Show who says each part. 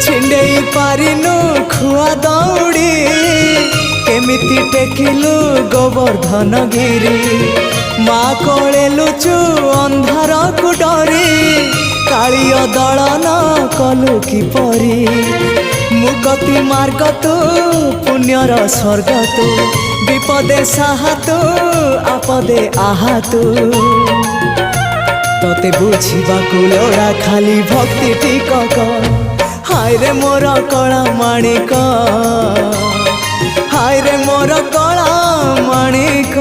Speaker 1: छिंडेई पारिनु खुआ दौड़ी केमिति टेकिलु गोवर्धन गिरी माँ कोले लुचु अंधार को डरी कालिय दलन कलु किपरि मुकति मार्ग तू पुण्यर स्वर्ग तू विपदे साहा तू आपदे आहा तू तोते बुझिबाकु लोड़ा खाली भक्ति टिकक हाय रे मोर कला माणिक हाय रे मोर कला माणिक।